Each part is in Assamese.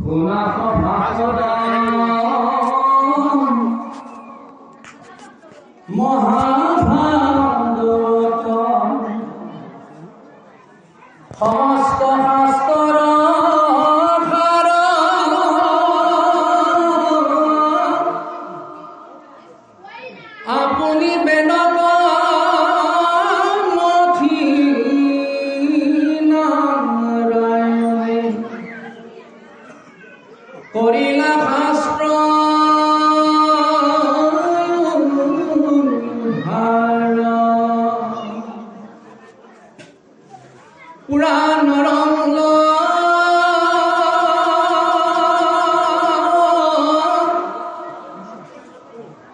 মহাভারত সমস্ত শাস্ত্র আপনি বেদত মথি নারায়ণে করিলা শাস্ত্র পুরাণ রঙ্গ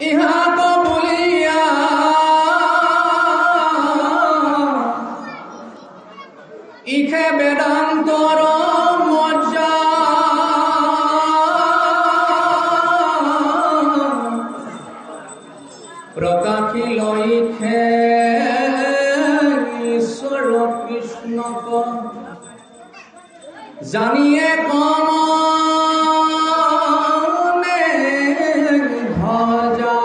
ইহা তো বলিয়া ইখে বেদান্তর মজ্জা প্রকাশিল ইখে ঈশ্বর কৃষ্ণক জানিয়ে কমনে ভজা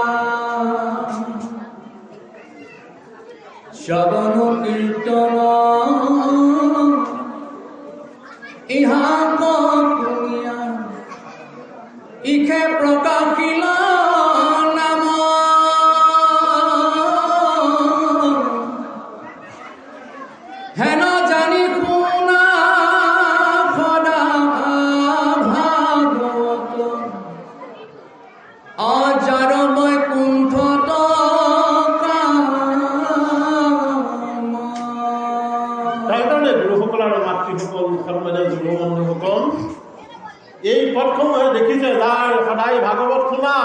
শ্রবণ কীর্তন ইহা কুনিয়া ইখে প্রকাশিল নাম হেন জানি শুনা সদা ভাগৱত অজাৰ বৈকুণ্ঠত তাৰকাৰণে গুৰুসকল আৰু মাতৃসকল সন্মানীয় যুৱ বন্ধুসকল এই পথসমূহে দেখিছে যাৰ সদায় ভাগৱত শুনা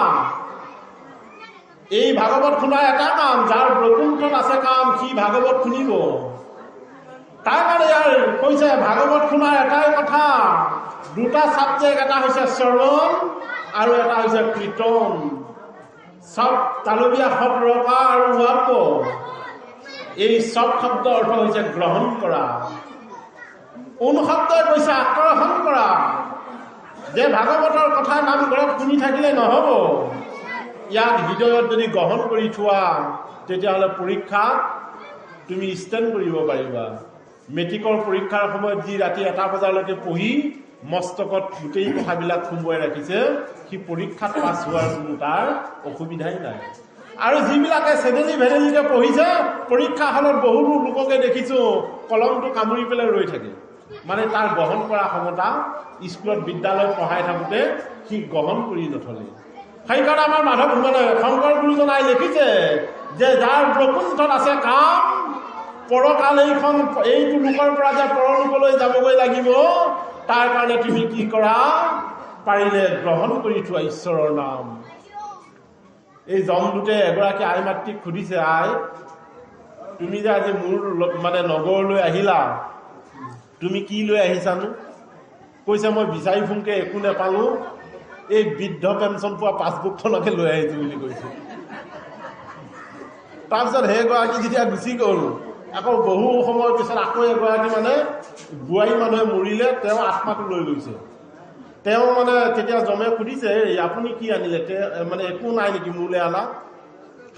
এই ভাগৱত শুনা এটা কাম যাৰ বৈকুণ্ঠত আছে কাম সি ভাগৱত শুনিব তাৰ কাৰণে ইয়াৰ কৈছে ভাগৱত শুনাৰ এটাই কথা দুটা ছাবজেক্ট এটা হৈছে শ্ৰৱণ আৰু এটা হৈছে কীৰ্তন চব তালুবীয়া শব্দ ৰকা আৰু ৱাপ এই চব শব্দ অৰ্থ হৈছে গ্ৰহণ কৰা কোন শব্দই কৈছে আকৰ্ষণ কৰা যে ভাগৱতৰ কথা নামঘৰত শুনি থাকিলে নহ'ব ইয়াক হৃদয়ত যদি গ্ৰহণ কৰি থোৱা তেতিয়াহ'লে পৰীক্ষাত তুমি ষ্টেণ্ড কৰিব পাৰিবা মেট্ৰিকৰ পৰীক্ষাৰ সময়ত যি ৰাতি 1 বজালৈকে পঢ়ি মস্তকত গোটেই কথাবিলাক সোমোৱাই ৰাখিছে সি পৰীক্ষাত পাছ হোৱাৰ কোনো তাৰ অসুবিধাই নাই আৰু যিবিলাকে চেদেলি ভেদেলিকে পঢ়িছে পৰীক্ষা হলত বহুতো লোককে দেখিছোঁ কলমটো কামুৰি পেলাই ৰৈ থাকে মানে তাৰ গ্ৰহণ কৰা ক্ষমতা স্কুলত বিদ্যালয়ত পঢ়াই থাকোঁতে সি গ্ৰহণ কৰি নথলে সেইকাৰণে আমাৰ মাধৱ মানে শংকৰ গুৰুজনাই লিখিছে যে যাৰ বৈকুণ্ঠত আছে কাম পৰকাল এইটো লোকৰ পৰা যে পৰলোকলৈ যাবগৈ লাগিব তাৰ কাৰণে তুমি কি কৰা পাৰিলে গ্ৰহণ কৰি থোৱা ঈশ্বৰৰ নাম এই জমদূতে এগৰাকী আই মাতৃক সুধিছে আই তুমি যে আজি মোৰ মানে নগৰলৈ আহিলা তুমি কি লৈ আহিছানো কৈছে মই বিচাৰি ফুংকে একো নাপালোঁ এই বৃদ্ধ পেঞ্চন পোৱা পাছবুকখনকে লৈ আহিছোঁ বুলি কৈছে তাৰপিছত সেইগৰাকী যেতিয়া গুচি গ'ল আকৌ বহু সময়ৰ পিছত আকৌ এগৰাকী মানে বোৱাৰী মানুহে মৰিলে তেওঁ আত্মাটো লৈ গৈছে তেওঁ মানে তেতিয়া জমে সুধিছে আপুনি কি আনিলে মানে একো নাই নেকি মোলৈ আনা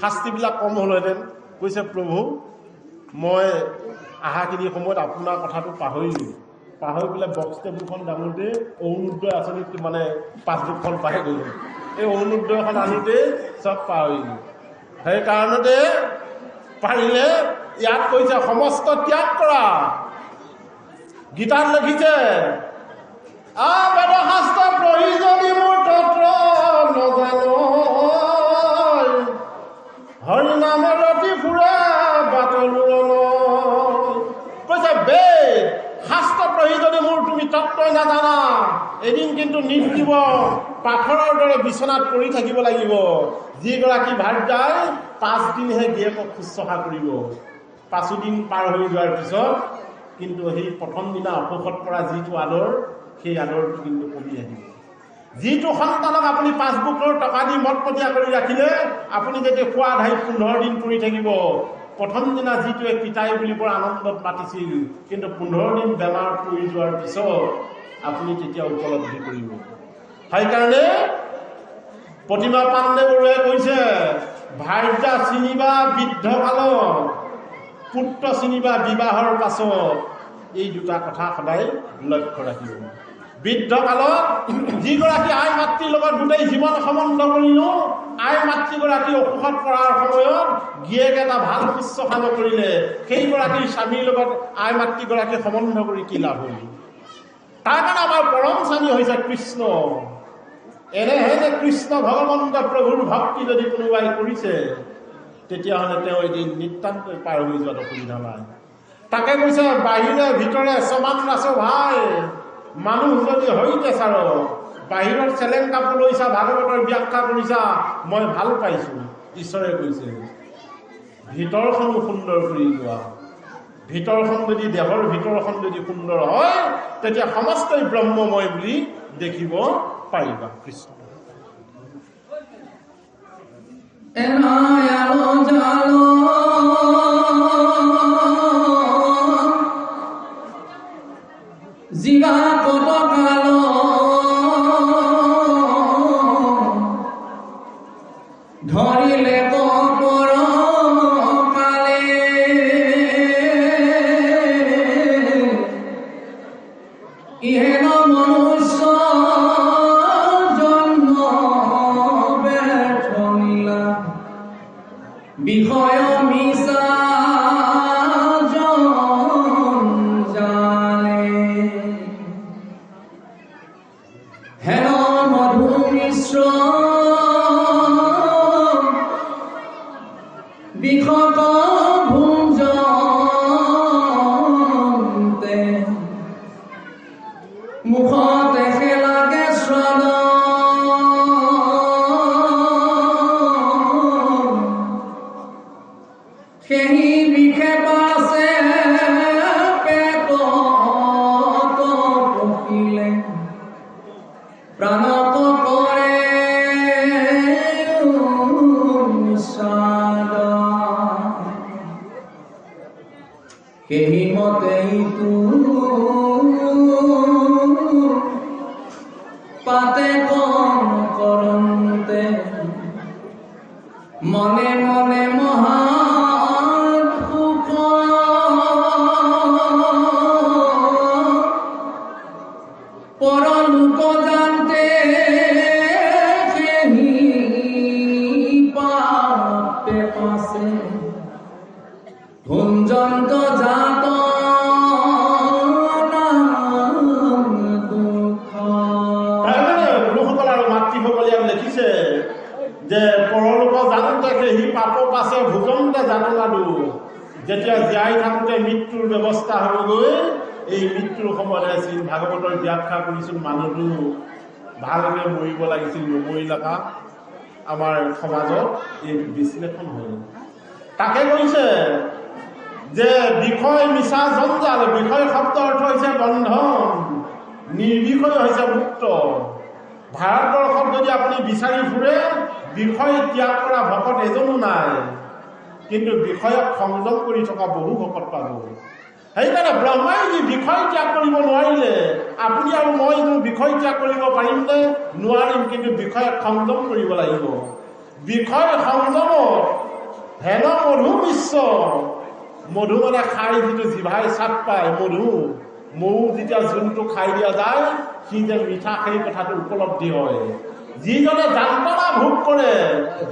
শাস্তিবিলাক কম হ'লহেঁতেন কৈছে প্ৰভু মই আহাখিনি সময়ত আপোনাৰ কথাটো পাহৰিলোঁ পাহৰি পেলাই বক্স টেবুলখন দাঙোতে অৰুণোদয় আঁচনিত মানে পাছবুকখন পাই গ'লোঁ এই অৰুণোদয়খন আনোতে চব পাহৰিলোঁ সেইকাৰণতে পাৰিলে ইয়াত কৈছে সমস্ত ত্যাগ কৰা গীতাত লিখিছে বেদশাস্ত্ৰ পঢ়ি যদি মোৰ তত্ত্ব নজানো হৰিনাম ৰতি ফুৰে বাটলুৰণ কৈছে বেদ শাস্ত্ৰ পঢ়ি যদি মোৰ তুমি তত্ত্বই নাজানা এদিন কিন্তু নিৰ্জীৱ পাথৰৰ দৰে বিচনাত পৰি থাকিব লাগিব যিগৰাকী ভাৰ্যাই 5 দিনহে গিয়েকক শুশ্ৰূষা কৰিব 5 দিন পাৰ হৈ যোৱাৰ পিছত কিন্তু সেই প্ৰথম দিনা অসুখত পৰা যিটো আদৰ সেই আদৰটো কিন্তু কমি আহিব যিটো সন্তানক আপুনি পাছবুকৰ টকা দি মতপতীয়া কৰি ৰাখিলে আপুনি যেতিয়া খোৱা ধাই 15 দিন পৰি থাকিব প্ৰথম দিনা যিটোৱে পিতাই বুলি বৰ আনন্দত পাতিছিল কিন্তু 15 দিন বেমাৰ পৰি যোৱাৰ পিছত আপুনি তেতিয়া উপলব্ধি কৰিব। সেইকাৰণে প্ৰতিমা পাণ্ডে বৰুৱাই কৈছে, ভাৰ্যা চিনিবা বৃদ্ধ কালত, পুত্ৰ চিনিবা বিবাহৰ পাছত। এই দুটা কথা সদায় লক্ষ্য ৰাখিব। বৃদ্ধ কালত যিগৰাকী আই মাতৃৰ লগত গোটেই জীৱন সম্বন্ধ কৰিলো, আই মাতৃগৰাকী অসুখত পৰাৰ সময়ত গিয়েক এটা ভাল শুশ্ৰূষা নকৰিলে, সেইগৰাকীৰ স্বামীৰ লগত আই মাতৃগৰাকী সম্বন্ধ কৰি কি লাভ হ'ল? তাৰ কাৰণে আমাৰ পৰম স্বামী হৈছে কৃষ্ণ। এনেহে যে কৃষ্ণ ভগৱন্ত প্ৰভুৰ ভক্তি যদি কোনোবাই কৰিছে, তেতিয়াহ'লে তেওঁ এদিন নিতান্তই পাৰ হৈ যোৱাত অসুবিধা নাই। তাকে কৈছে, বাহিৰে ভিতৰে সমান নাচো ভাই, মানুহ যদি হৈতে চাৰ, বাহিৰত চেলেং কাপোৰ লৈছা, ভাগৱতৰ ব্যাখ্যা কৰিছা, মই ভাল পাইছোঁ। ঈশ্বৰে কৈছে ভিতৰখনো সুন্দৰ কৰি যোৱা। ভিতৰখন যদি দেহৰ ভিতৰখন যদি সুন্দৰ হয়, তেতিয়া সমস্তই ব্ৰহ্মময় বুলি দেখিব পাৰিবা। কৃষ্ণ জীৱা কত কাল ধৰিলে কপৰ কালে, ইহেন মনুষ্য জন্ম ব্যৰ্থ লীলা, বিষয় মিছা হেন মধু মিশ্ৰ বিখত ভুঞ্জতে, মুখতে খেলাকে শ্ৰদ, সেই বিষে পাছে পেট পখিলে, প্রাণত করে সাদ, কেহি মতেই তু পাতে কম করতে, মনে মনে মহা দুঃখ, পরলোক জানতে কেহি পাপে পাশে, ভুঞ্জন্ত জাত দুঃখ। গুৰুসকল আৰু মাতৃসকলে ইয়াত লিখিছে যে পৰলোক জানোতে কেহি পাপ পাছে, ভুজন্তে যাতনা দুখ। যেতিয়া জীয়াই থাকোঁতে মৃত্যুৰ ব্যৱস্থা হ'বগৈ, এই মৃত্যুৰ সময়তে শ্ৰী ভাগৱতৰ ব্যাখ্যা কৰিছিল, মানুহটো ভালকৈ মৰিব লাগিছিল, নমৰিলাকা আমাৰ সমাজত এই বিশ্লেষণ হ'ল। তাকে কৈছে যে বিষয় মিছা জঞ্জাল, বিষয় শব্দ অৰ্থ হৈছে বন্ধন, নিৰ্বিষয় হৈছে মুক্ত। ভাৰতবৰ্ষত যদি আপুনি বিচাৰি ফুৰে, বিষয় ত্যাগ কৰা ভকত এজনো নাই, কিন্তু বিষয়ক সংযম কৰি থকা বহু ভকত পাব। সেইকাৰণে ব্ৰহ্মাই যি বিষয় ত্যাগ কৰিব নোৱাৰিলে, আপুনি আৰু মই বিষয় ত্যাগ কৰিব পাৰিমনে? নোৱাৰিম, কিন্তু বিষয়ক সংযম কৰিব লাগিব। বিষয় সংযমত হেন মধু বিশ্ব, মধু মানে খাই যিটো জিভাই চাপ পায়, মধু মৌ যেতিয়া যোনটো খাই দিয়া যায়, সি যে মিঠা, সেই কথাটো উপলব্ধি হয়। যিজনে যান্ত্ৰণা ভোগ কৰে,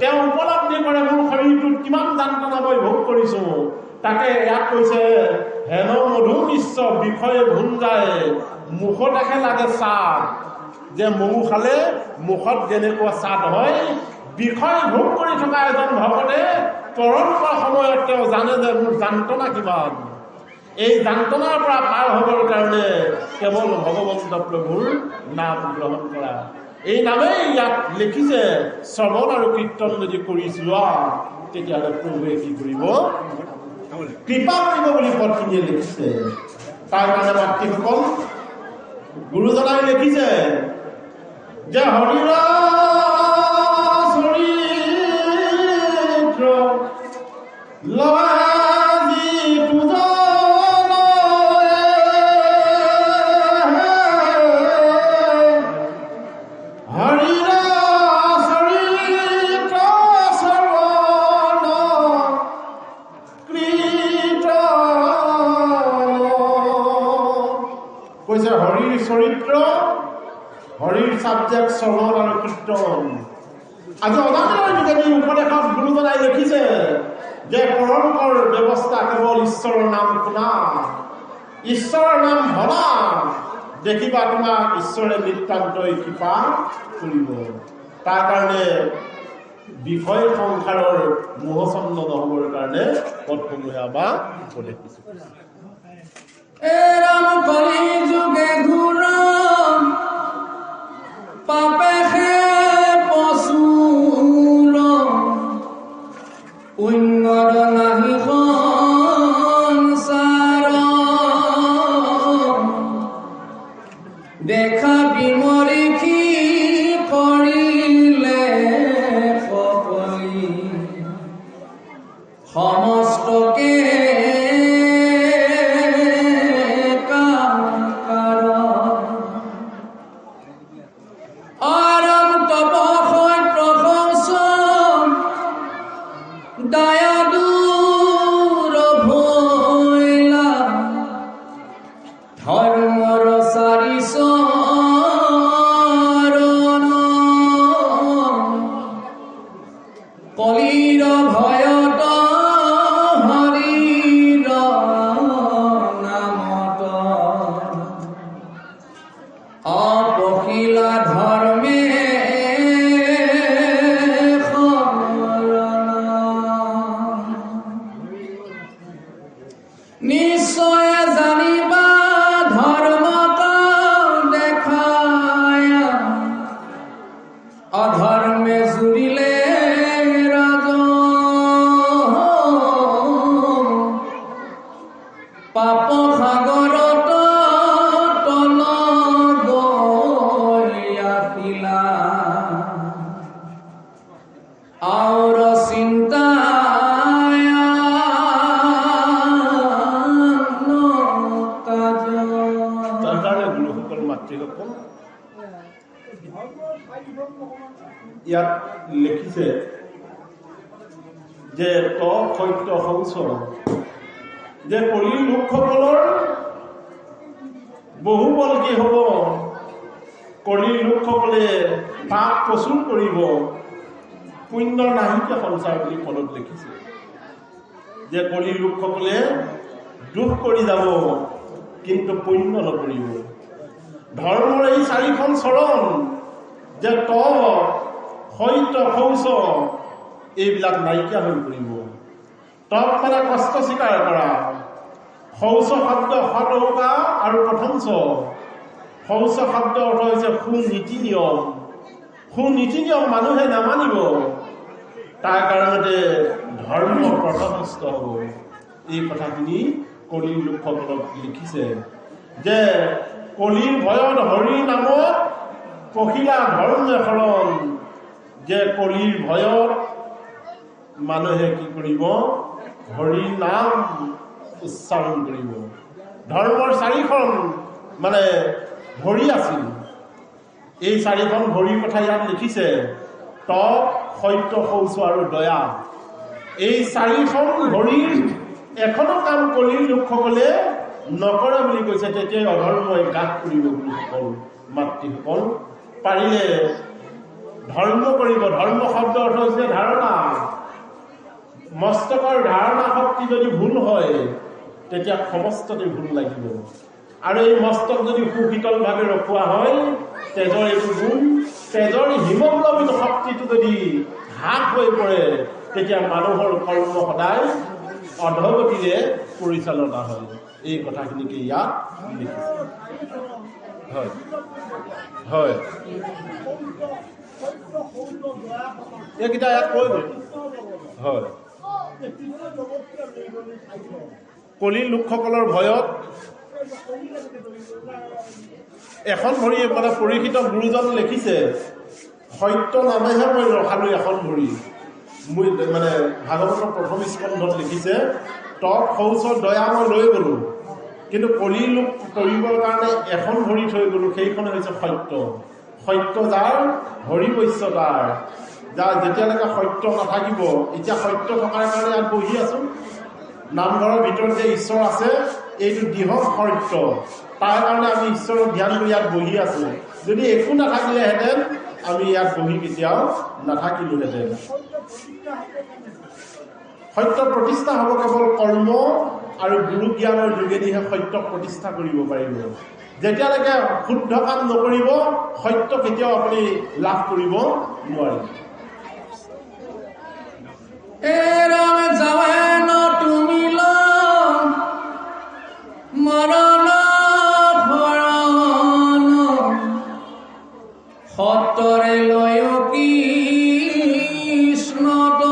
তেওঁ উপলব্ধি কৰে মোৰ শৰীৰটোত কিমান যান্ত্ৰণা মই ভোগ কৰিছোঁ। তাকে ইয়াত কৈছে, হেন মধু বিশ্ব বিষয়ে ভুল যায়, মুখতেহে লাগে চাট। যে মৌ খালে মুখত যেনেকুৱা চাট হয়, বিষয় ভোগ কৰি থকা এজন ভকতে পৰলোকৰ সময়ত তেওঁ জানে যে মোৰ যান্ত্ৰণা কিমান। এই যান্ত্ৰণাৰ পৰা পাৰ হ'বৰ কাৰণে কেৱল ভগৱন্ত প্ৰভুৰ নাম গ্ৰহণ কৰা। এই নামেই ইয়াত লিখিছে, শ্ৰৱণ আৰু কীৰ্তন যদি কৰি যোৱা, তেতিয়াহ'লে প্ৰভুৱে কি কৰিব? কৃপা কৰিব বুলি পদখিনিয়ে লিখিছে। তাৰ কাৰণে মাতৃসকল, গুৰুজনাই লিখিছে যে হৰিৰ চৰিত্ৰ লৱাজি হৰিৰ চৰিত্ৰ, হৰিৰ ছাবজেক্ট শ্ৰৱণ আৰু কীৰ্তন। আজি অনাগতৰ যোগেদি উপদেশত গুৰুজনাই লিখিছে যে পৰলোকৰ ব্যৱস্থা কেৱল ঈশ্বৰৰ নাম শুনা, ঈশ্বৰৰ নাম ভবা, দেখিবা তোমাক ঈশ্বৰে নিতান্তই কৃপা কৰিব। তাৰ কাৰণে বিষয় সংসাৰৰ মোহচন্ন নহবৰ কাৰণে পথসমূহে বা উপদেশ দিছে। এরাম কলি যুগে ঘুর পাপে খে পশুর উন্নর নাহি সংসার দেখা বিমরি কি করিলে সকলি সমস্তকে ধর্মর সারি শরণ কলির ভয়ত হরির নামত অপখিলা ধর্মে নিশ্চয় জানিবা ধর্মক দেখায় অধর্মে জুড়িলে রাজ পাপ সাগরত তল গলিয়া পিলা আর চিন্তা ইয়াত লিখিছে যে সত্য শৌচ, যে কলিৰ লোকসকলৰ বহু বল কি হ'ব, কলিৰ লোকসকলে পাপ প্ৰচুৰ কৰিব, পুণ্য নাহিকে সংসাৰ বুলি পদত লিখিছে। যে কলিৰ লোকসকলে দুখ কৰি যাব কিন্তু পুণ্য নকৰিব। ধৰ্মৰ এই চাৰিখন চৰণ যে সত্য শৌচ এইবিলাক নাইকিয়া হৈ পৰিব। মানে কষ্ট স্বীকাৰ কৰা। শৌচ শব্দ সদৌকা আৰু প্ৰথম শৌচ শব্দ অৰ্থ হৈছে সুনীতি নিয়ম। সুনীতি নিয়ম মানুহে নামানিব, তাৰ কাৰণতে ধৰ্ম প্ৰথমস্থ হ'ব। এই কথাখিনি কলিৰ লোকসকলক লিখিছে যে কলিৰ ভয়ত হৰিৰ নামত পখিলা ধৰ্মে শৰণ। যে কলিৰ ভয়ত মানুহে কি কৰিব, হৰিৰ নাম উচ্চাৰণ কৰিব। ধৰ্মৰ চাৰিখন মানে ভৰি আছিল, এই চাৰিখন ভৰিৰ কথা ইয়াত লিখিছে, তপ, সত্য, শৌচ আৰু দয়া। এই চাৰিখন ভৰিৰ এখনো কাম কলিৰ লোকসকলে নকৰে বুলি কৈছে। তেতিয়াই অধৰ্মই গাত কৰিব গুৰুসকল, মাতৃসকল। পাৰিলে ধৰ্ম কৰিব। ধৰ্ম শব্দ অৰ্থ হৈছে ধাৰণা। মস্তকৰ ধাৰণা শক্তি যদি ভুল হয় তেতিয়া সমস্ততে ভুল লাগিব। আৰু এই মস্তক যদি সুশীতলভাৱে ৰখোৱা হয়, তেজৰ এইটো গুণ, তেজৰ হিমোগ্লবিন শক্তিটো যদি হ্ৰাস হৈ পৰে তেতিয়া মানুহৰ কৰ্ম সদায় অধগতিৰে পৰিচালনা হয়। এই কথাখিনিকে ইয়াত লিখিছে। হয় হয়, এইকেইটা ইয়াত কৈ গ'ল। হয়, কলিৰ লোকসকলৰ ভয়ত এখন ভৰি মানে পৰীক্ষিত গুৰুজন লিখিছে, সত্য নামেহে মই ৰখালো এখন ভৰি। মানে ভাগৱতৰ প্ৰথম স্কন্ধত লিখিছে, তপ, শৌচ, দয়া মই লৈ গ'লো, কিন্তু কলিৰ লোক কৰিবৰ কাৰণে এখন ভৰি থৈ গ'লো, সেইখন হৈছে সত্য। সত্য যাৰ, হৰি বৈশ্য তাৰ। যাৰ যেতিয়ালৈকে সত্য নাথাকিব, এতিয়া সত্য থকাৰ কাৰণে ইয়াত বহি আছোঁ। নামঘৰৰ ভিতৰত যে ঈশ্বৰ আছে এইটো দৃঢ় সত্য। তাৰ কাৰণে আমি ঈশ্বৰক ধ্যান কৰি ইয়াত বহি আছোঁ। যদি একো নাথাকিলেহেঁতেন আমি ইয়াত বহি কেতিয়াও নাথাকিলোহেঁতেন। সত্য প্ৰতিষ্ঠা হ'ব কেৱল কৰ্ম আৰু গুৰু জ্ঞানৰ যোগেদিহে সত্য প্ৰতিষ্ঠা কৰিব পাৰিব। যেতিয়ালৈকে শুদ্ধ কাম নকৰিব সত্য কেতিয়াও আপুনি লাভ কৰিব নোৱাৰিব। এৰং যাৱেন তুমিল মৰণ ভৰণ সতৰে লয় কৃষ্ণত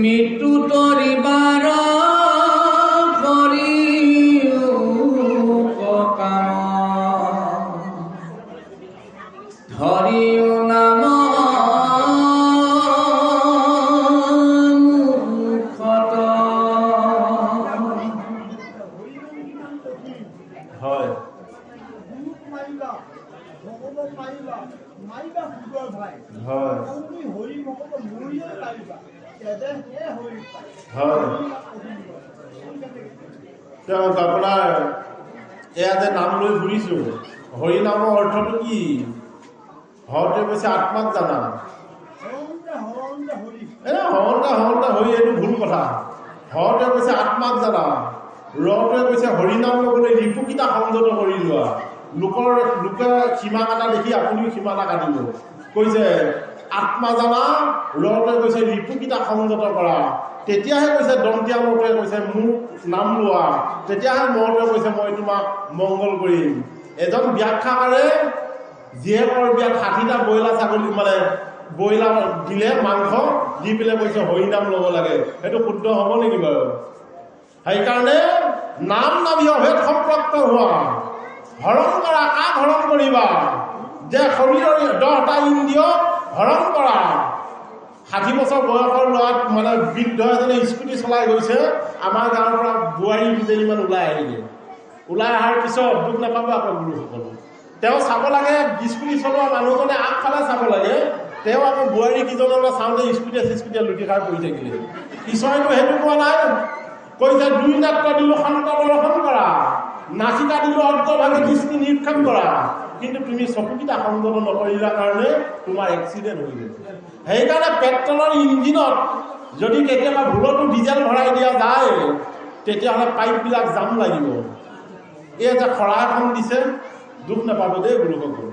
মৃত্যু তৰিবাৰ কৰি কাম ধৰিও নাম মুখত। হয় তেওঁক আপোনাৰ এয়া যে নাম লৈ ঘূৰিছোঁ, হৰি নামৰ অৰ্থটো কি? হৰতে কৈছে আত্মাক জানা। হৰতে হৰি এইটো ভুল কথা। হৰতে কৈছে আত্মাক জানা, ৰটোৱে কৈছে হৰিনাম ল'বলৈ ৰিপুকিটা সংযত কৰি লোৱা। লোকে সীমা কাটা দেখি আপুনিও সীমা এটা কাটিব। কৈছে আত্মা জানা, ৰটোৱে কৈছে ৰিপুকিটা সংযত কৰা। তেতিয়াহে কৈছে দন্তীয়া মৰটোৱে কৈছে মোক নাম লোৱা। তেতিয়াহে মৰটোৱে কৈছে মই তোমাক মংগল কৰিম। এজন ব্যাখ্যাকাৰে জীয়েকৰ বিয়াত 60টা ব্ৰইলাৰ ছাগলী ব্ৰইলাৰ দিলে, মাংস দি পেলাই কৈছে হৰিনাম ল'ব লাগে। সেইটো শুদ্ধ হ'ব নেকি বাৰু? সেইকাৰণে নাম নাভি অভেদ সম্পৰ্ক হোৱা, হৰণ কৰা। কাক হৰণ কৰিবা? যে শৰীৰৰ 10টা ইন্দ্ৰিয় হৰণ কৰা। 60 বছৰ বয়সৰ ল'ৰাত বৃদ্ধ এজনে স্কুটি চলাই গৈছে, আমাৰ গাঁৱৰ পৰা বোৱাৰী দুজনীমান ওলাই আহিলে। ওলাই অহাৰ পিছত দুখ নাপাব আকৌ গুৰুসকল, তেওঁ চাব লাগে স্কুটি চলোৱা মানুহজনে আগফালে চাব লাগে। তেওঁ আকৌ বোৱাৰী কেইজনলৈ চাওঁতে স্কুটিয়ে লুটি খাই পৰি থাকিলে। ঈশ্বৰেতো সেইটো কোৱা নাই। কৈছে 2 নেত্ৰ দিলো সন্ত দৰ্শন কৰা, নাচিকা দিলো অৰ্ধভাগে দৃষ্টি নিৰীক্ষণ কৰা। কিন্তু তুমি চকুকেইটা সংযত নকৰিলা কাৰণে তোমাৰ এক্সিডেণ্ট হৈ গ'ল। সেইকাৰণে পেট্ৰলৰ ইঞ্জিনত যদি কেতিয়াবা ভুলতো ডিজেল ভৰাই দিয়া যায় তেতিয়াহ'লে পাইপবিলাক জাম লাগিব। এই যে শৰাই এখন দিছে, দুখ নাপাব দেই গুৰুসকল,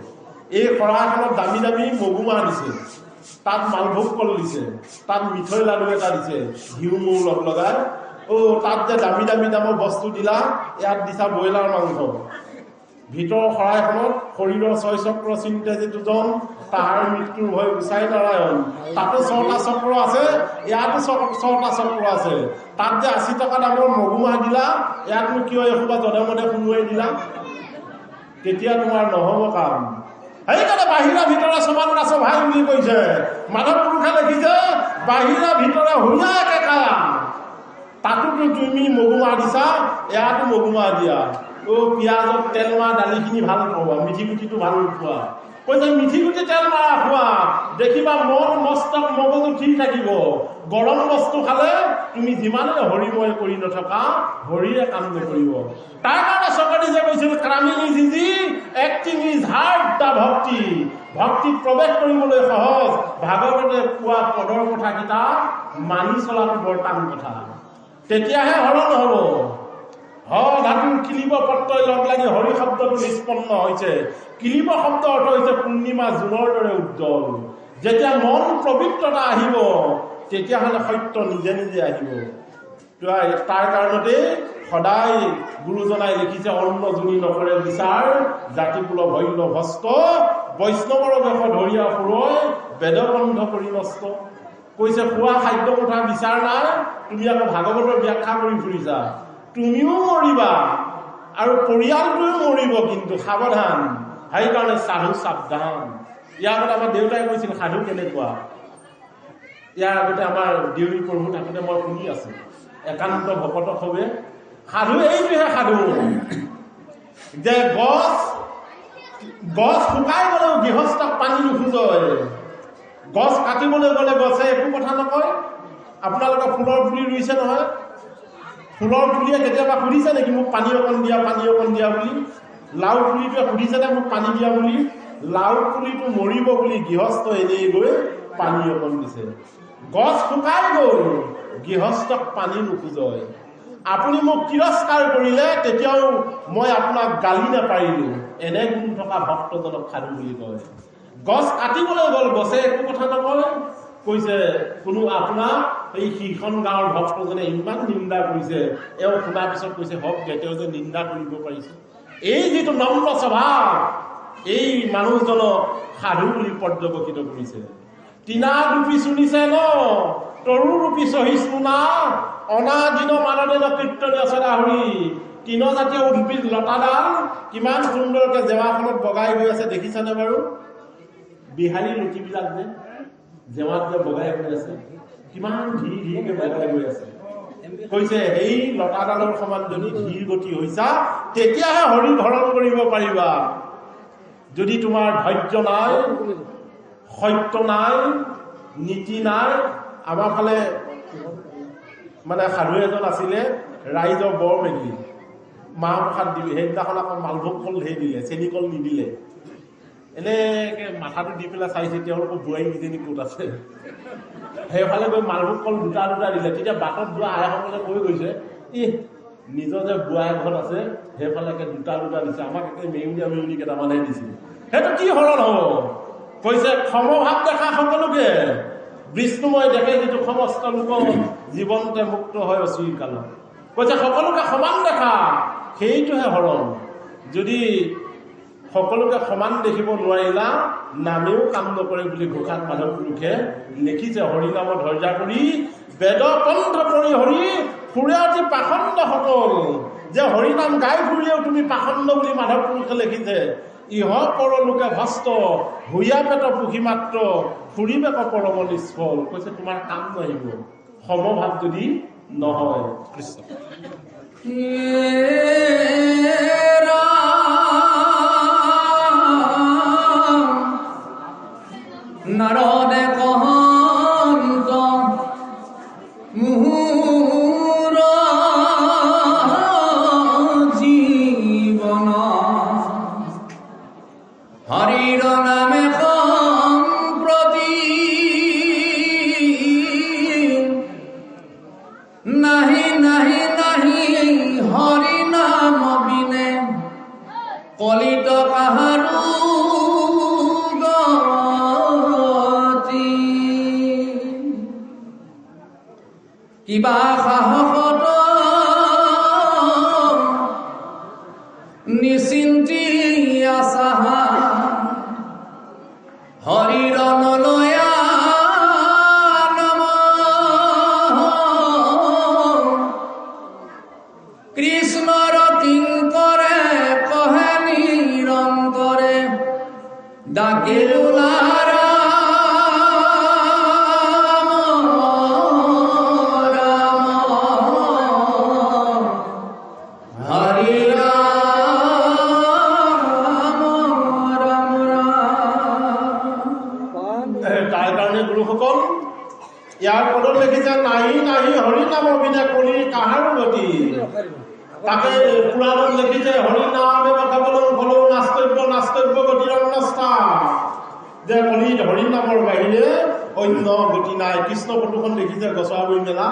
এই শৰাইখনত দামী দামী মগুমাহ দিছে, তাত মালভোগ কল দিছে, তাত মিঠৈ লাডু এটা দিছে, ঘিউ মৌ লগাই। তাত যে দামী দামৰ বস্তু দিলা, ইয়াত দিছা ব্ৰইলাৰ মাংস। ভিতৰৰ শৰাইখনত শৰীৰৰ 6 চক্ৰ চিন্তে যিটো জন, তাহাৰ মৃত্যুৰ ভয় গুচাই নাৰায়ণ। তাতো 6টা চক্ৰ আছে, ইয়াতো 6টা চক্ৰ আছে। তাত যে 80 টকা দামৰ মগুমাহ দিলা, ইয়াতনো কিয় এসোপা জধে মধে সুমুৱাই দিলা? তেতিয়া তোমাৰ নহ'ব কাম। সেইকাৰণে বাহিৰা ভিতৰে সমান ৰাছ ভাই বুলি কৈছে। মাধৱ পুৰুষে লিখিছে বাহিৰা ভিতৰে হুঁয়া একেকা। তাতোতো তুমি মগুমাহ দিছা, ইয়াতো মগুমাহ দিয়া। পিঁয়াজত তেল মাৰা দালিখিনি ভাল খোৱা, মিঠি গুটিটো ভাল নোখোৱা। কৈছে মিঠি গুটি তেল মাৰা খোৱা, দেখিবা মন মস্তক মগজু ঠিক থাকিব। গৰম বস্তু খালে তুমি যিমানে হৰিময় কৰি নথকা, হৰিয়ে কাম নকৰিব। তাৰ কাৰণে চকৰিছে কৈছিল ক্ৰামিনী জিজি এক্টিং ইজ হাৰ্ড দা ভক্তি। ভক্তিত প্ৰৱেশ কৰিবলৈ সহজ, ভাগৱতে কোৱা পদৰ কথাকেইটা মানি চলাটো বৰ টান কথা। তেতিয়াহে হৰণ হ'ব। ধাতুৰ কিলিব পত্ৰই লগ লাগি হৰি শব্দটো নিষ্পন্ন হৈছে। কিলিব শব্দ অৰ্থ হৈছে পূৰ্ণিমা জোনৰ দৰে উজ্জ্বল। যেতিয়া মন পবিত্ৰতা আহিব তেতিয়াহ'লে সত্য নিজে নিজে আহিব। তাৰ কাৰণতে সদায় গুৰুজনাই লিখিছে অন্ন যোনি নকৰে বিচাৰ, জাতি কুল ভৈল্য ভস্ত, বৈষ্ণৱৰ বেশ ধৰিয়া ফুৰয়, বেদবন্ধ কৰি নষ্ট। কৈছে খোৱা খাদ্য কথা বিচাৰ নাই, তুমি আকৌ ভাগৱতৰ ব্যাখ্যা কৰি ফুৰিছা। তুমিও মৰিবা আৰু পৰিয়ালটোও মৰিব, কিন্তু সাৱধান। সেইকাৰণে সাধু সাৱধান। ইয়াৰ আগতে আমাৰ দেউতাই কৈছিল সাধু কেনেকুৱা। ইয়াৰ আগতে আমাৰ দেউৰী প্ৰভু থাকোঁতে মই শুনি আছো, একান্ত ভকত হবে সাধু এইটোহে সাধু যে গছ শুকাই গ'লেও গৃহস্থক পানী নোখোজয়। গছ কাটিবলৈ গ'লে গছে একো কথা নকয়, আপোনালোকে ফুলৰ পুলি ৰুইছে নহয়, ফুলৰ পুলিয়ে কেতিয়াবা সুধিছে নেকি মোক পানী অকণ দিয়া বুলি? লাও পুলিটোৱে সুধিছেনে মোক পানী দিয়া বুলি? লাও পুলিটো মৰিব বুলি গৃহস্থ এনেই গৈ পানী অকণ দিছে। গছ শুকাই গ'ল, গৃহস্থক পানী নোখোজয়। আপুনি মোক তিৰস্কাৰ কৰিলে তেতিয়াও মই আপোনাক গালি নাপাৰিলো, এনে গুণ থকা ভক্তজনক সাধু বুলি কয়। গছ কাটিবলৈ গ'ল, গছে একো কথা নকয়, কৈছে কোনো আপোনাৰ এই সিখন গাঁৱৰ ভক্তজনে ইমান নিন্দা কৰিছে, এওঁ শুনাৰ পিছত কৈছে হওক দে, তেওঁ যে নিন্দা কৰিব পাৰিছে। এই যিটো নম্ৰ স্বভাৱ, এই মানুহজনক সাধু বুলি পৰ্যবেক্ষিত কৰিছে। টিনা ৰূপী শুনিছে ন, তৰু ৰূপী সহিষ্ণু না, অনাদিন মানদেন কীৰ্তনীয় সদাহৰি। তৃণজাতীয় উদ্ভিদ লতাডাল কিমান সুন্দৰকে জেৱাখনত বগাই গৈ আছে, দেখিছানে বাৰু? বিহাৰী লুটিবিলাক যে জেৱাত যে বগাই গৈ আছে, কিমান ধীৰ ধীৰকে বগাই গৈ আছে। কৈছে সেই লতাডালৰ সমান যদি ধীৰ গতি হৈছা তেতিয়াহে হৰি ধৰণ কৰিব পাৰিবা। যদি তোমাৰ ধৈৰ্য নাই, সত্য নাই, নীতি নাই। আমাৰ ফালে মানে সাধু এজন আছিলে, ৰাইজৰ বৰ মেলি মাহ প্ৰসাদ দিলে, সেইদিনাখন আকৌ মালভোগ কল ধেৰ দিলে, চেনি কল নিদিলে। এনেকে মাথাটো দি পেলাই চাইছে তেওঁলোকৰ বোৱাৰী কিজনী ক'ত আছে। সেইফালে গৈ মালভোগ কল দুটা দিলে। তেতিয়া বাটত যোৱা আইসকলে কৈ গৈছে, নিজৰ যে বোৱাৰী ঘৰত আছে সেইফালে দুটা দিছে, আমাক একে মেউনি কেইটামানহে দিছিল। সেইটো কি হৰণ হ'ব? কৈছে সমভাৱ দেখা সকলোকে, বিষ্ণুময় দেখে যিটো সমস্ত লোক জীৱনতে মুক্ত হয় অচিৰ কালত। কৈছে সকলোকে সমান দেখা, সেইটোহে হৰণ। যদি সকলোকে সমান দেখিব নোৱাৰিলা, নামেও কাম নকৰে বুলি ঘোষাত মাধৱ পুৰুষে লিখিছে। হৰিনামত ধৈৰ্যা কৰি বেদ পন্থ পৰি হৰি ফুৰে অতি পাখণ্ড সকল। যে হৰিনাম গাই ফুৰিলেও তুমি পাখণ্ড বুলি মাধৱ পুৰুষে লিখিছে। ইহ পৰলোকে ভস্ত ভূঞা পেট পুখি মাত্ৰ ফুৰিবে পৰম নিষ্ফল। কৈছে তোমাৰ কাম নাহিব সমভাৱ যদি নহয়। কৃষ্ণ নাৰদে কহন্ত মুহুৰ জীৱন, হৰিৰ নামে সম্প্ৰতি নাহি নাহি নাহি হৰি নাম বিনে কলিত কাহাৰো কিবা সাহসত নিচিন্তি আছা হৰিৰ নলয়া নাম, কৃষ্ণৰ কিংকৰে কহে নিৰন্তৰে ডাকে বোলাৰা ইয়াৰ পদত লিখিছে নাহি নাহি হৰি নাম বিনে কলি কাহাৰো গতি। তাকে পুৰাণত লিখিছে হৰি নামে কেৱলম ফলৌ নাস্তব্য গতিৰ অন্যস্তা, যে কলিত হৰি নামৰ বাহিৰে অন্য গতি নাই। কৃষ্ণ ফটোখন দেখিছে গছাবৰী মেলা,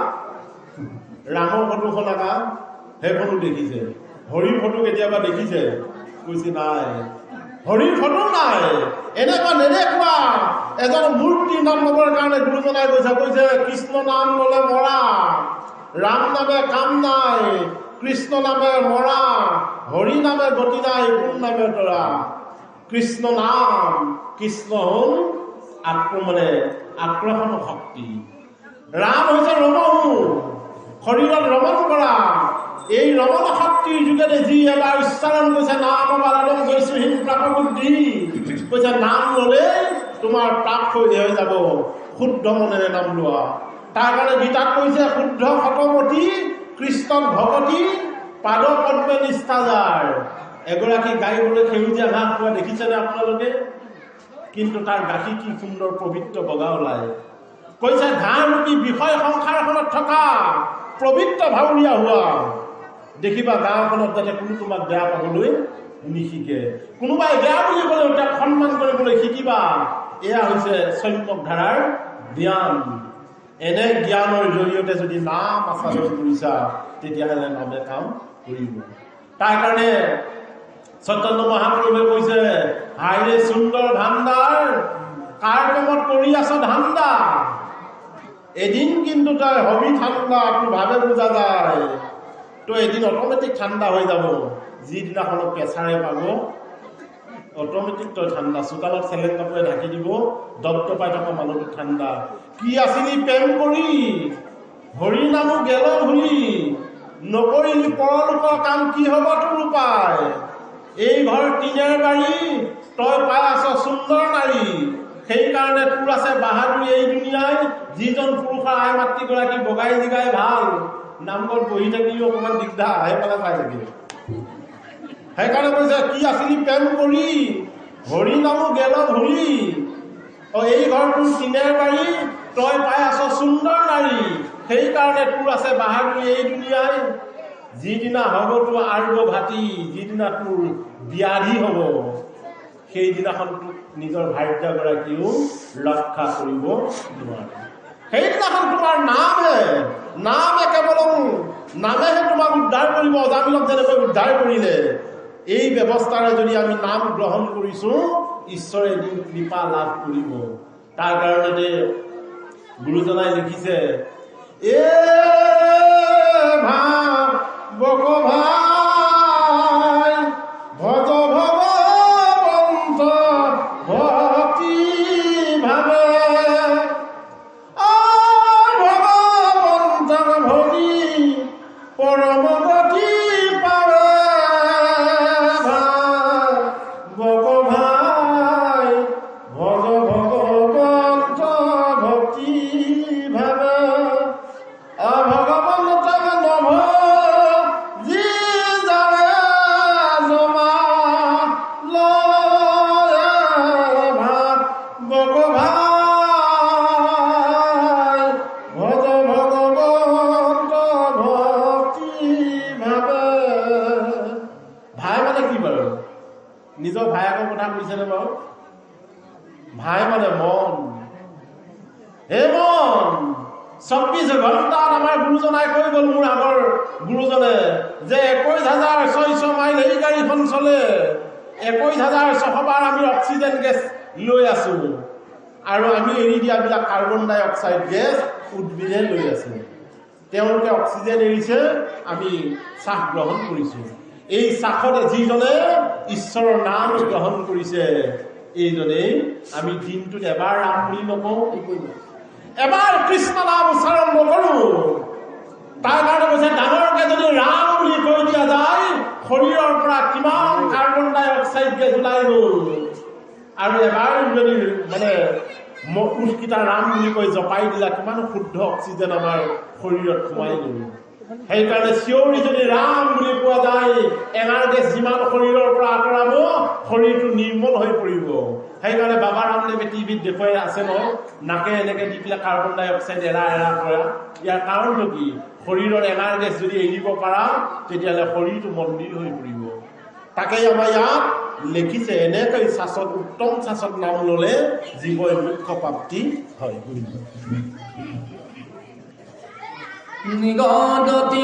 ৰামৰ ফটোখন আঁকা সেইখনো দেখিছে, হৰিৰ ফটো কেতিয়াবা দেখিছে? কৈছে নাই, হৰিৰ ফটো নাই। এনেকুৱা নেদেখুৱা এজন মূৰ্তি নাম ল'বৰ কাৰণে গুৰুজনাই কৈছে কৃষ্ণ নাম ল'লে মৰা, ৰাম নামে কাম নাই, কৃষ্ণ নামে মৰা, হৰি নামে গতি নাই, কোন নামে তৰা। কৃষ্ণ নাম, কৃষ্ণ হ'ল আক্ৰমণ শক্তি। ৰাম হৈছে ৰমণ, শৰীৰত ৰমণ কৰা। এই ৰমণ শক্তিৰ যোগেদি যি এবাৰ উচ্চাৰণ কৰিছে নাম বালাদম গৈছোহীন প্ৰাপ বুদ্ধি, কৈছে নাম ল'লে তোমাৰ প্ৰাপ হৈ যাব, শুদ্ধ মনেৰে নাম লোৱা। তাৰ কাৰণে গীতাত কৈছে শুদ্ধ শতমতী কৃষ্ণক ভগতী পাদ পদ্মে নিষ্ঠা যাৰ। এগৰাকী গাই বোলে সেউজীয়া ঘাঁহ খোৱা দেখিছেনে আপোনালোকে? কিন্তু তাৰ গাখীৰ কি সুন্দৰ পবিত্ৰ বগা ওলায়। কৈছে ঘাঁহৰূপী বিষয় সংসাৰখনত থকা পবিত্ৰ ভাৱৰীয়া হোৱা। দেখিবা গাঁওখনত যাতে কোনো তোমাক বেয়া পাবলৈ নিশিকে, কোনোবাই বেয়া বুলি ক'লেও তাক সন্মান কৰিবলৈ শিকিবা। এয়া হৈছে সম্যক ধাৰাৰ জ্ঞান। এনে জ্ঞানৰ জৰিয়তে যদি নাম আচৰণ কৰিছা তেতিয়াহ'লে নামে কাম কৰিব। তাৰ কাৰণে চৈতন্য মহাপ্ৰভুৱে কৈছে, হাইৰে সুন্দৰ ভাণ্ডাৰ, কাৰ কামত কৰি আছ ধান্দা, এদিন কিন্তু তই হবি ঠাণ্ডা, তোৰ ভাৱে বুজা যায়। তো এদিন অট'মেটিক ঠাণ্ডা হৈ যাব। যিদিনাখনত প্ৰেছাৰে পাব অট'মেটিক তই ঠাণ্ডা। চোতালত চেলেং কাপোৰে ঢাকি দিব, দপদপাই থকা মানুহটো ঠাণ্ডা। কি আছিলি প্ৰেম কৰি, হৰি নামো গেল ভুলি, নকৰিলি পৰলোকৰ কাম, কি হ'ব তোৰ উপায়। এই ঘৰ টিনেৰ বাড়ি, তই পাই আছ সুন্দৰ নাৰী, সেইকাৰণে তোৰ আছে বাহাদুৰি এই দুনিয়ায়। যিজন পুৰুষৰ আই মাতৃগৰাকী বগাই জিগাই ভাল, নামঘৰত বহি থাকিলেও অকণমান দিগদাৰ, সেইফালে পাই থাকিব। সেইকাৰণে কৈছে, কি আছিলি প্ৰেম কৰি, হৰি নামো গেল ভুলি, এই ঘৰ তোৰ টিনেৰ বাড়ি, তই পাই আছ সুন্দৰ নাৰী, সেইকাৰণে তোৰ আছে বাহাদুৰি এই দুনিয়ায়। যিদিনা হ'ব তোৰ আৰ্গ ভাতি, যিদিনা তোৰ ব্যাধি হ'ব, সেইদিনাখন তোক নিজৰ ভাৰ্যাগৰাকীও ৰক্ষা কৰিব নোৱাৰে। সেইদিনাখন তোমাৰ নামে কেৱল নামেহে তোমাক উদ্ধাৰ কৰিব। অজামিলক যেনেকৈ উদ্ধাৰ কৰিলে, এই ব্যৱস্থাৰে যদি আমি নাম গ্ৰহণ কৰিছো, ঈশ্বৰে এদিন কৃপা লাভ কৰিব। তাৰ কাৰণতে গুৰুজনাই লিখিছে, এ ভাই ভজ ভগৱন্ত ভক্তি ভাৱে, ভগৱন্ত ভৰি পৰম গতি পাৱে। ভাই ভজ ভগৱন্ত ভক্তি ভাৱে, ভগৱন্ত নভ যি যাৱে জমা লয়। ভাই ভজ ভগৱন্ত ভক্তি ভাৱে। ভাই মানে কি বাৰু? নিজৰ ভায়েকৰ কথা কৈছেনে বাৰু? ভাই মানে মন। হে মন, 24 ঘণ্টাত আমাৰ গুৰুজনাই কৈ গ'ল, মোৰ আগৰ গুৰুজনে, যে 21,600 মাইল এই গাড়ীখন চলে, 21,600 বাৰ আমি অক্সিজেন গেছ লৈ আছো, আৰু আমি এৰি দিয়াবিলাক কাৰ্বন ডাই অক্সাইড গেছ উদ্ভিদে লৈ আছে। তেওঁলোকে অক্সিজেন এৰিছে, আমি শ্বাস গ্ৰহণ কৰিছো। এই শ্বাসতে যিজনে ঈশ্বৰৰ নাম গ্ৰহণ কৰিছে, এইজনেই আমি দিনটোত এবাৰ ৰাম বুলি নকওঁ, এবাৰ কৃষ্ণ নাম উচ্চাৰণ নকৰো। তাৰ কাৰণে কৈছে, ডাঙৰকে যদি ৰাম বুলি কৈ দিয়া যায়, শৰীৰৰ পৰা কিমান কাৰ্বন ডাই অক্সাইড গেছ ওলাই গ'ল। আৰু এবাৰ যদি মানে উৎকিতা ৰাম বুলি কৈ জপাই দিলা, কিমান শুদ্ধ অক্সিজেন আমাৰ শৰীৰত সোমাই গ'ল। সেইকাৰণে চিঞৰি যদি ৰাম বুলি কোৱা যায়, এঙাৰ গেছ যিমান শৰীৰৰ পৰা আঁতৰাব, শৰীৰটো নিৰ্মল হৈ পৰিব। সেইকাৰণে বাবা ৰামদেৱে টিভিত দেখুৱাই আছে নহয়, নাকে এনেকে দি পেলাই কাৰ্বন ডাই অক্সাইড এৰা কৰা। ইয়াৰ কাৰণটো কি? শৰীৰৰ এঙাৰ গেছ যদি এৰিব পাৰা, তেতিয়াহ'লে শৰীৰটো মন্দিৰ হৈ পৰিব। তাকেই আমাৰ ইয়াত লিখিছে, এনেকৈ শাসক উত্তম শাসক নাম ল'লে জীৱই মুখ্য প্ৰাপ্তি হয়। নিগদতি